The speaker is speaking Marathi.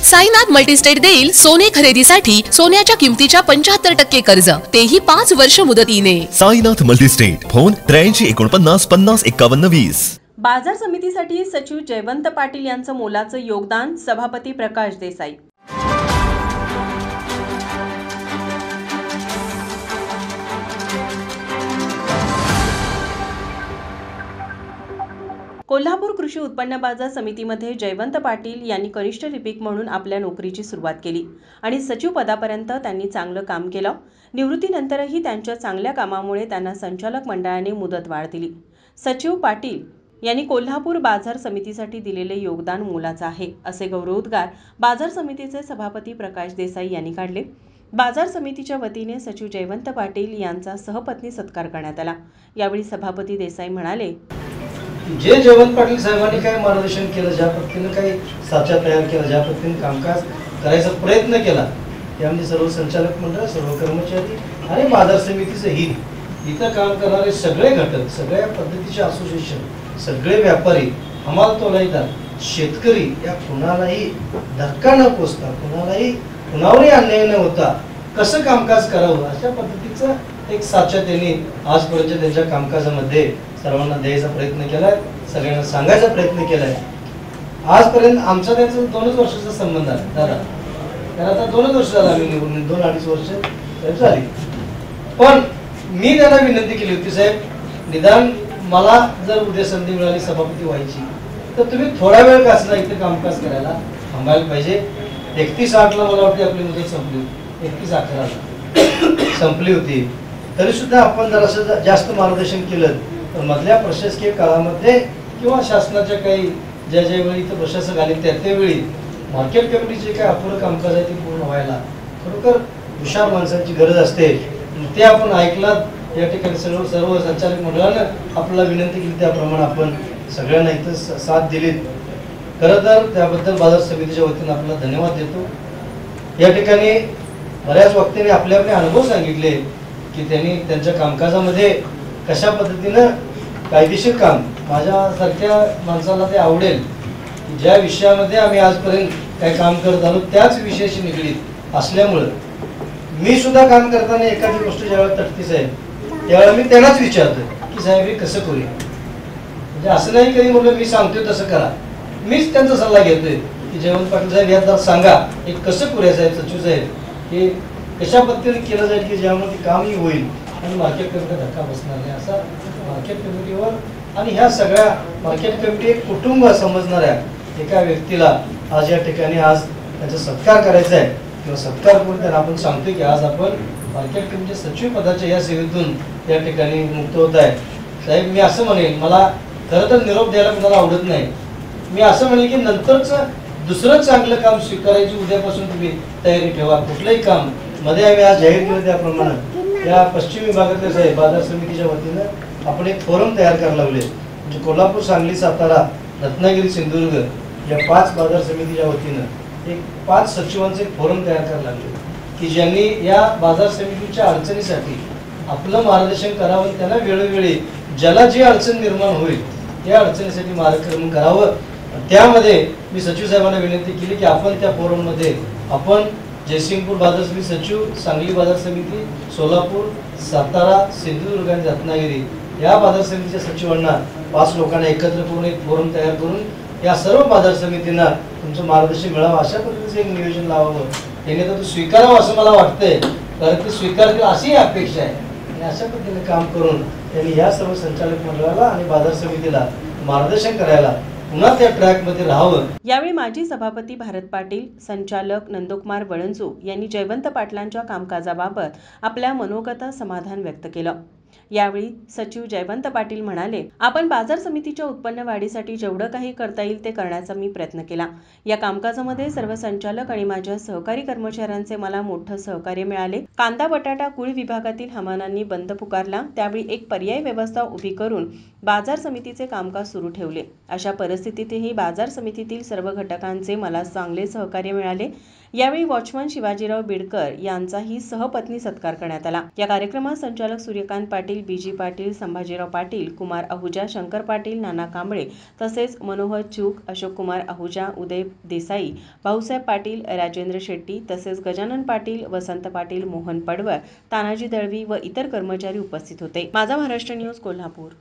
साईनाथ मल्टीस्टेट देईल सोने खरेदीसाठी सोन्याच्या किमतीच्या 75% कर्ज, तेही 5 वर्ष मुदतीने। Sainath multi-state, phone 83 49 50 51 20। बाजार समितीसाठी सचिव जयवंत पाटील यांचं मोलाचं योगदान, सभापती प्रकाश देसाई। कोल्हापूर कृषी उत्पन्न बाजार समितीमध्ये जयवंत पाटील यांनी कनिष्ठ लिपिक म्हणून आपल्या नोकरीची सुरुवात केली आणि सचिव पदापर्यंत त्यांनी चांगलं काम केलं। निवृत्तीनंतरही त्यांच्या चांगल्या कामामुळे त्यांना संचालक मंडळाने मुदतवाढ दिली। सचिव पाटील यांनी कोल्हापूर बाजार समितीसाठी दिलेले योगदान मोलाचं आहे, असे गौरवोद्गार बाजार समितीचे सभापती प्रकाश देसाई यांनी काढले। बाजार समितीच्या वतीने सचिव जयवंत पाटील यांचा सहपत्नी सत्कार करण्यात आला। यावेळी सभापती देसाई म्हणाले, जे जयवंत पाटील साहेबांनी काय मार्गदर्शन केलं, ज्या पद्धतीने काही साचा तयार केला, ज्या पद्धतीने कामकाज करायचा प्रयत्न केला, त्यामध्ये सर्व संचालक मंडळ, सर्व कर्मचारी आणि बाजार समितीचं हित, इथं काम करणारे सगळे घटक, सगळ्या पद्धतीचे असोसिएशन, सगळे व्यापारी, हमाल तोलाईदार, शेतकरी, या कुणालाही धक्का न पोचता, कुणावरही अन्याय न होता कसं कामकाज करावं, अशा पद्धतीचं एक साचा त्यांनी आजपर्यंत त्यांच्या कामकाजामध्ये सर्वांना द्यायचा प्रयत्न केलाय, सगळ्यांना सांगायचा प्रयत्न केलाय। आजपर्यंत आमचा त्यांचा 2 वर्षाचा संबंध आहे दादा, तर आता 2 वर्ष झाला, आम्ही निवडून 2-2.5 वर्ष झाली। पण मी त्यांना विनंती केली होती, साहेब निदान मला जर उद्या संधी मिळाली सभापती व्हायची तर तुम्ही थोडा वेळ का असला इथे कामकाज करायला थांबायला पाहिजे। 31/8 मला वाटते आपली मुदत संपली, 31/11 संपली होती, तरी सुद्धा आपण जरासं जास्त मार्गदर्शन केलं तर मधल्या प्रशासकीय काळामध्ये किंवा शासनाच्या काही ज्या वेळी इथं प्रशासक आले त्यावेळी मार्केट कमिटीचे काय अपुरं कामकाज आहे ते पूर्ण व्हायला खरोखर हुशार माणसांची गरज असते। ते आपण ऐकलं, या ठिकाणी सर्व संचालक मंडळानं आपल्याला विनंती केली, त्याप्रमाणे आपण सगळ्यांना इथं साथ दिली। खरं तर त्याबद्दल बाजार समितीच्या वतीने आपल्याला धन्यवाद देतो। या ठिकाणी बऱ्याच वक्त्यांनी आपले अनुभव सांगितले की त्यांनी त्यांच्या कामकाजामध्ये कशा पद्धतीनं कायदेशीर काम, माझ्यासारख्या माणसाला ते आवडेल की ज्या विषयामध्ये आम्ही आजपर्यंत काही काम करत आलो त्याच विषयाशी निगडीत असल्यामुळं मी सुद्धा काम करताना एखादी गोष्ट ज्यावेळेला तटतीच आहे त्यावेळेला मी त्यांनाच विचारतो की साहेब हे कसं करूया, म्हणजे असं नाही कधी म्हटलं मी सांगतोय तसं करा, मीच त्यांचा सल्ला घेतोय की जयवंत पाटील साहेब यात सांगा हे कसं करूया साहेब, सचिव साहेब हे कशा पद्धतीने केलं जाईल की ज्यामध्ये कामही होईल आणि मार्केट कमिटीला धक्का बसणार नाही, असा मार्केट कमिटीवर आणि ह्या सगळ्या मार्केट कमिटी एक कुटुंब समजणाऱ्या एका व्यक्तीला आज या ठिकाणी आज त्याचा सत्कार करायचा आहे किंवा सत्कार करून त्यांना आपण सांगतोय की आज आपण मार्केट कमिटी सचिव पदाच्या या सेवेतून या ठिकाणी मुक्त होत आहे। साहेब मी असं म्हणेन, मला खरं तर निरोप द्यायला कुणाला आवडत नाही, मी असं म्हणेन की नंतरचं दुसरं चांगलं काम स्वीकारायची उद्यापासून तुम्ही तयारी ठेवा। कुठलंही काम मध्ये आम्ही आज जाहीर केलं त्याप्रमाणे या पश्चिम विभागातल्या साहेब बाजार समितीच्या वतीनं आपण एक फोरम तयार करायला लावले, म्हणजे कोल्हापूर, सांगली, सातारा, रत्नागिरी, सिंधुदुर्ग या 5 बाजार समितीच्या वतीनं एक 5 सचिवांचे एक फोरम तयार करायला लागले की ज्यांनी या बाजार समितीच्या अडचणीसाठी आपलं मार्गदर्शन करावं, त्यांना वेळोवेळी ज्याला जी अडचण निर्माण होईल त्या अडचणीसाठी मार्गक्रमण करावं। त्यामध्ये मी सचिव साहेबांना विनंती केली की आपण त्या फोरममध्ये आपण जयसिंगपूर बाजार समिती सचिव, सांगली बाजार समिती, सोलापूर, सातारा, सिंधुदुर्ग आणि रत्नागिरी या बाजार समितीच्या सचिवांना 5 लोकांना एकत्र करून एक फोरम तयार करून या सर्व बाजार समितींना तुमचं मार्गदर्शन मिळावं अशा पद्धतीचं एक नियोजन लावावं। त्याने तर स्वीकारावं असं मला वाटतंय, कारण ते स्वीकारतील अशी अपेक्षा आहे आणि अशा पद्धतीने काम करून त्यांनी या सर्व संचालक मंडळाला आणि बाजार समितीला मार्गदर्शन करायला पुन्हा त्या ट्रॅकमध्ये राहावं। यावेळी माजी सभापती भारत पाटील, संचालक नंदकुमार वळंजू यांनी जयवंत पाटलांच्या कामकाजाबाबत आपल्या मनोगत समाधान व्यक्त केलं। यावेळी सचिव जयवंत पाटील म्हणाले, आपण बाजार समितीच्या उत्पन्न वाढीसाठी जेवढं काही करता येईल ते करण्याचा मी प्रयत्न केला। या कामकाजामध्ये सर्व संचालक आणि माझ्या सहकारी कर्मचाऱ्यांचे मला मोठं सहकार्य मिळाले। कांदा बटाटा कुळ विभागातील हमालांनी बंद पुकारला, त्यावेळी एक पर्यायी व्यवस्था उभी करून बाजार समितीचे कामकाज सुरू ठेवले। अशा परिस्थितीतही बाजार समितीतील सर्व घटकांचे मला चांगले सहकार्य मिळाले। यावेळी वॉचमन शिवाजीराव बिडकर यांचाही सहपत्नी सत्कार करण्यात आला। या कार्यक्रमात संचालक सूर्यकांत पाटील, बीजी पाटील, संभाजीराव पाटील, कुमार आहुजा, शंकर पाटील, नाना कांबळे तसेच मनोहर चूक, अशोक कुमार आहुजा, उदय देसाई, भाऊसाहेब पाटील, राजेंद्र शेट्टी तसेच गजानन पाटील, वसंत पाटील, मोहन पडवळ, तानाजी दळवी व इतर कर्मचारी उपस्थित होते। माझा महाराष्ट्र न्यूज कोल्हापूर।